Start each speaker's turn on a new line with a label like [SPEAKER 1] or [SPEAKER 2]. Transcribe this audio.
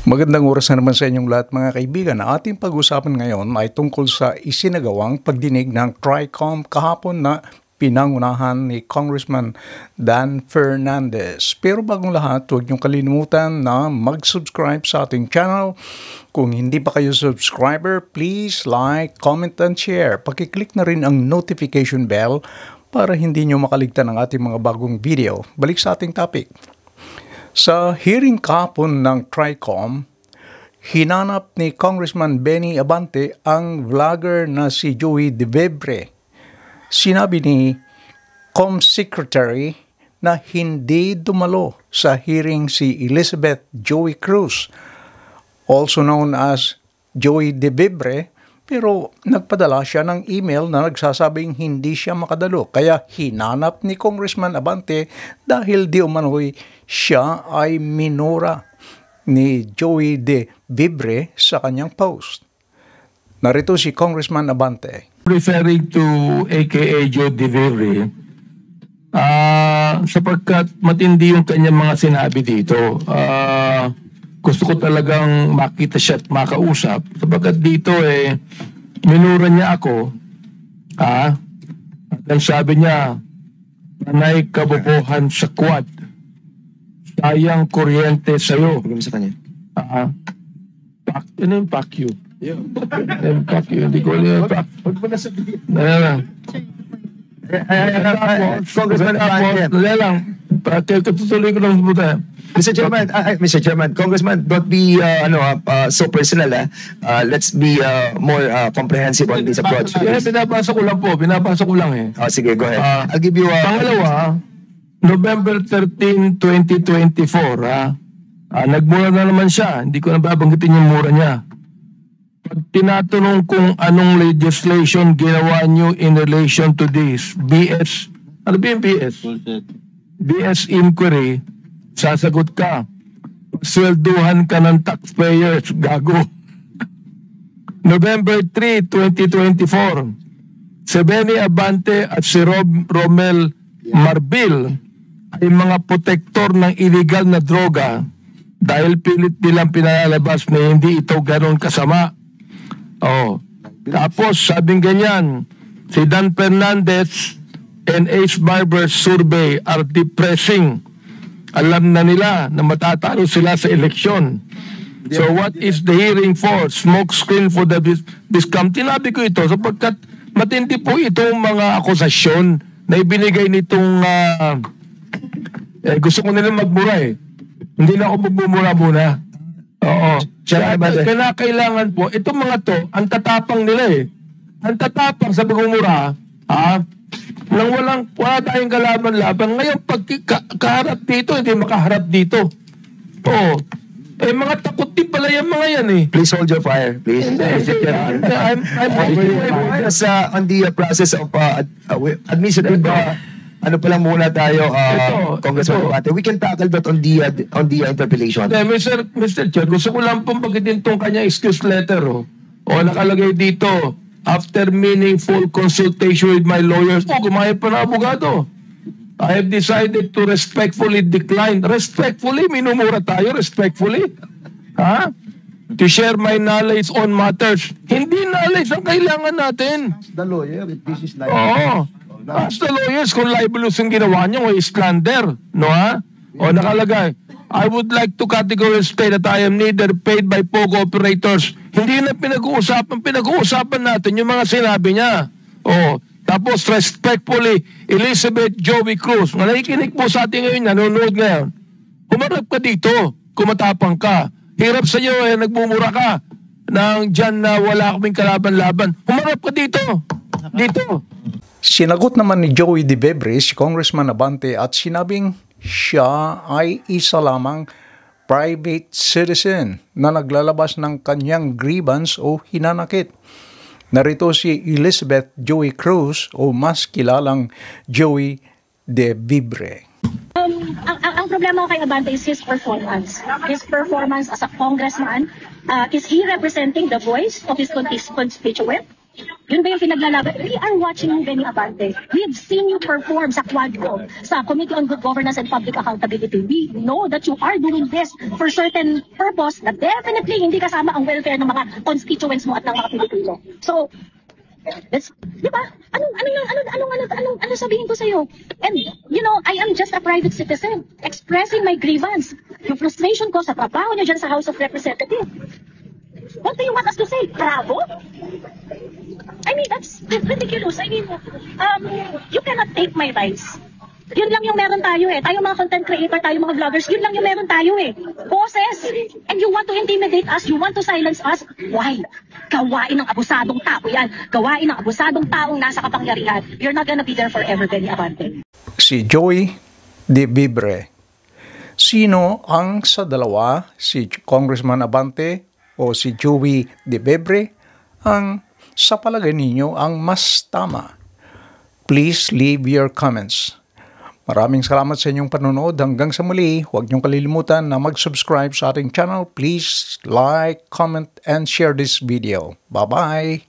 [SPEAKER 1] Magandang oras na naman sa inyong lahat mga kaibigan. Ating pag-usapan ngayon ay tungkol sa isinagawang pagdinig ng TRICOM kahapon na pinangunahan ni Congressman Dan Fernandez. Pero bagong lahat, huwag niyong kalimutan na mag-subscribe sa ating channel. Kung hindi pa kayo subscriber, please like, comment, and share. Pakiclick na rin ang notification bell para hindi niyo makaligtan ang ating mga bagong video. Balik sa ating topic. Sa hearing kahapon ng TRICOM, hinanap ni Congressman Benny Abante ang vlogger na si Joey De Vebre. Sinabi ni Com Secretary na hindi dumalo sa hearing si Elizabeth Joey Cruz, also known as Joey De Vebre, pero nagpadala siya ng email na nagsasabing hindi siya makadalo. Kaya hinanap ni Congressman Abante dahil di umano'y siya ay minura ni Joey De Vebre sa kanyang post. Narito si Congressman Abante.
[SPEAKER 2] Referring to AKA Joey De Vebre, sapagkat matindi yung kanyang mga sinabi dito, gusto ko talagang makita siya at makausap sapagkat dito minura niya ako at ang sabi niya, panay kabobohan sa quad, sayang kuryente sa'yo.
[SPEAKER 3] Sa kanya.
[SPEAKER 2] Ano yung pack you? Pack you, hindi ko alam yung pack.
[SPEAKER 3] Huwag mo na sabihin.
[SPEAKER 2] Congressman Abante. Katutuloy ko lang pumunta.
[SPEAKER 3] Mr. Chairman, Congressman, don't be so personal. Let's be more comprehensive on this approach.
[SPEAKER 2] Binabasa ko lang eh.
[SPEAKER 3] Sige, go ahead. I'll give you
[SPEAKER 2] Pangalawa, November 13, 2024, nagmura na naman siya. Hindi ko na babanggitin yung mura niya. Pag tinatanong kung anong legislation ginawa niyo in relation to this, BS, ano ba yung BS? BS inquiry, sasagot ka, swelduhan ka ng taxpayers, gago. November 3, 2024, si Benny Abante at si Romel Marbil ay mga protektor ng illegal na droga dahil pilit nilang pinalalabas na hindi ito ganon kasama. Tapos sabing ganyan, si Dan Fernandez and Ace Barber's survey are depressing. Alam na nila na matatalo sila sa eleksyon. So what is the hearing for? Smoke screen for the discount. Tinabi ko ito sapagkat matindi po itong mga akusasyon na ibinigay nitong gusto ko nilang magmura eh. Hindi na ako magbumura muna. Oo. Kaya kailangan po, itong mga to, ang tatapang nila eh. Ang tatapang sa pagmumura, nang wala tayong kalaban-laban. Ngayon, pag kaharap dito, hindi makaharap dito. Oo. Mga takot din pala yung mga yan eh.
[SPEAKER 3] Please hold your fire, please.
[SPEAKER 2] I'm
[SPEAKER 3] Just on the process of administrative, ano pa lang muna tayo, Congressman Abante. We can tackle that on the interpellation.
[SPEAKER 2] Mr. Chair, gusto ko lang pong bagitin tong kanya excuse letter. Nakalagay dito, after meaningful consultation with my lawyers, gumayad pa na abogado. I have decided to respectfully decline. Respectfully? Minumura tayo, respectfully? To share my knowledge on matters. Hindi knowledge ang kailangan natin.
[SPEAKER 3] The lawyer, this is like...
[SPEAKER 2] Ask the lawyers kung libelous yung ginawa niyo o slander. No, nakalagay, I would like to categorically state that I am neither paid by POGO operators. Hindi na pinag-uusapan. Pinag-uusapan natin yung mga sinabi niya. Tapos respectfully, Elizabeth Joey Cruz. Nakikinig po sa atin ngayon, nanonood ngayon. Humarap ka dito, kumatapang ka. Hirap sa iyo, nagmumura ka nang dyan na wala kaming kalaban-laban. Humarap ka dito. Dito.
[SPEAKER 1] Sinagot naman ni Joey De Vebre si Congressman Abante at sinabing siya ay isa lamang private citizen na naglalabas ng kanyang grievance o hinanakit. Narito si Elizabeth Joey Cruz o mas kilalang Joey De Vebre.
[SPEAKER 4] Ang problema ko kay Abante is his performance. His performance as a congressman. Is he representing the voice of his constituent? Yun ba yung pinaglalaban? We are watching you, Benny Abante. We have seen you perform sa Quadcom, sa Committee on Good Governance and Public Accountability. We know that you are doing this for certain purpose na definitely hindi kasama ang welfare ng mga constituents mo at ng mga Pilipino. So, that's, di ba? Ano sabihin ko sa'yo? And, you know, I am just a private citizen expressing my grievance. Yung frustration ko sa trabaho niyo dyan sa House of Representatives. What do you want us to say? Bravo? I mean, that's ridiculous. I mean, you cannot take my rights. Yun lang yung meron tayo eh. Tayo mga content creator, tayo mga vloggers, yun lang yung meron tayo eh. Boses! And you want to intimidate us, you want to silence us? Why? Gawain ng abusadong tao yan. Gawain ng abusadong taong nasa kapangyarihan. You're not gonna be there forever, Benny Abante.
[SPEAKER 1] Si Joey De Vibre. Sino ang sa dalawa, si Congressman Abante o si Joey De Vibre, ang sa palagay ninyo ang mas tama? Please leave your comments. Maraming salamat sa inyong panonood. Hanggang sa muli, huwag niyong kalilimutan na mag-subscribe sa ating channel. Please like, comment, and share this video. Bye-bye!